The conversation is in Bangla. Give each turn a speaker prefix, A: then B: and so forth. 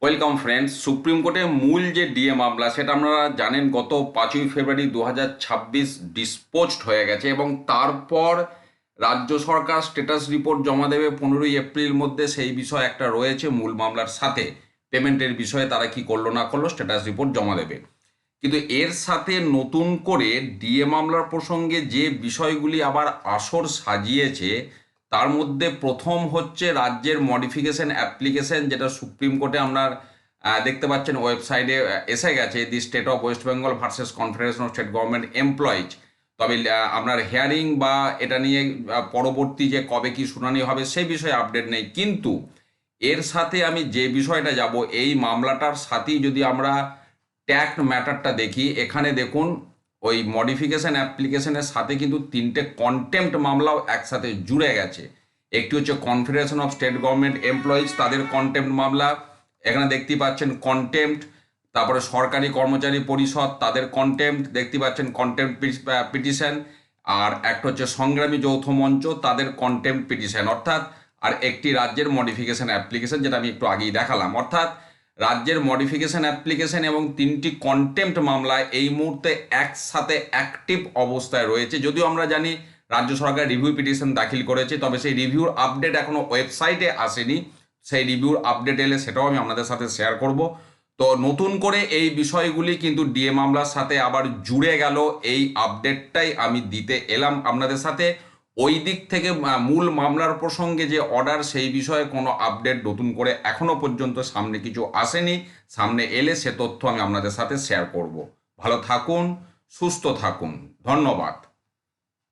A: Welcome friends. সুপ্রিম কোর্টে মূল যে ডিএ মামলা সেটা আপনারা জানেন গত 5ই ফেব্রুয়ারি 2026 ডিসপোজড হয়ে গেছে এবং তারপর রাজ্য সরকার স্ট্যাটাস রিপোর্ট জমা দেবে 15ই এপ্রিল মধ্যে। সেই বিষয় একটা রয়েছে মূল মামলার সাথে, পেমেন্টের বিষয়ে তারা কি করলো না করলো স্ট্যাটাস রিপোর্ট জমা দেবে। কিন্তু এর সাথে নতুন করে ডিএ মামলার প্রসঙ্গে যে বিষয়গুলি আবার আসর সাজিয়েছে তার মধ্যে প্রথম হচ্ছে রাজ্যের মডিফিকেশন অ্যাপ্লিকেশন, যেটা সুপ্রিম কোর্টে আমরা দেখতে পাচ্ছেন ওয়েবসাইটে এসে গেছে, the state of West Bengal versus confederation of state government employees. তবে আপনার হিয়ারিং বা এটা নিয়ে পরবর্তী যে কবে কি শুনানি হবে সেই বিষয়ে আপডেট নেই। কিন্তু এর সাথে আমি যে বিষয়টা যাব, এই মামলাটার সাথেই যদি আমরা ট্যাক্ট ম্যাটারটা দেখি, এখানে দেখুন ওই মডিফিকেশন অ্যাপ্লিকেশনের সাথে কিন্তু তিনটে কন্টেম্পট মামলাও একসাথে জুড়ে গেছে। একটি হচ্ছে confederation of state government employees, তাদের কন্টেম্পট মামলা এখানে দেখতে পাচ্ছেন কন্টেম্পট। তারপরে সরকারি কর্মচারী পরিষদ, তাদের কন্টেম্পট দেখতে পাচ্ছেন কন্টেম্পট পিটিশন। আর একটা হচ্ছে সংগ্রামী যৌথ মঞ্চ, তাদের কন্টেম্পট পিটিশন। অর্থাৎ আর একটি রাজ্যের মডিফিকেশন অ্যাপ্লিকেশন, যেটা আমি একটু আগেই দেখালাম। অর্থাৎ রাজ্যের মডিফিকেশন অ্যাপ্লিকেশন এবং তিনটি কন্টেম্পট মামলা এই মুহূর্তে একসাথে অ্যাক্টিভ অবস্থায় রয়েছে। যদিও আমরা জানি রাজ্য সরকার রিভিউ পিটিশন দাখিল করেছে, তবে সেই রিভিউর আপডেট এখনো ওয়েবসাইটে আসেনি। সেই রিভিউর আপডেট এলে সেটাও আমি আপনাদের সাথে শেয়ার করব। তো নতুন করে এই বিষয়গুলি কিন্তু ডিএ মামলার সাথে আবার জুড়ে গেল, এই আপডেটটাই আমি দিতে এলাম আপনাদের সাথে। ওই দিক থেকে মূল মামলার প্রসঙ্গে যে অর্ডার, সেই বিষয়ে কোনো আপডেট নতুন করে এখনো পর্যন্ত সামনে কিছু আসেনি। সামনে এলে সে তথ্য আমি আপনাদের সাথে শেয়ার করব। ভালো থাকুন, সুস্থ থাকুন, ধন্যবাদ।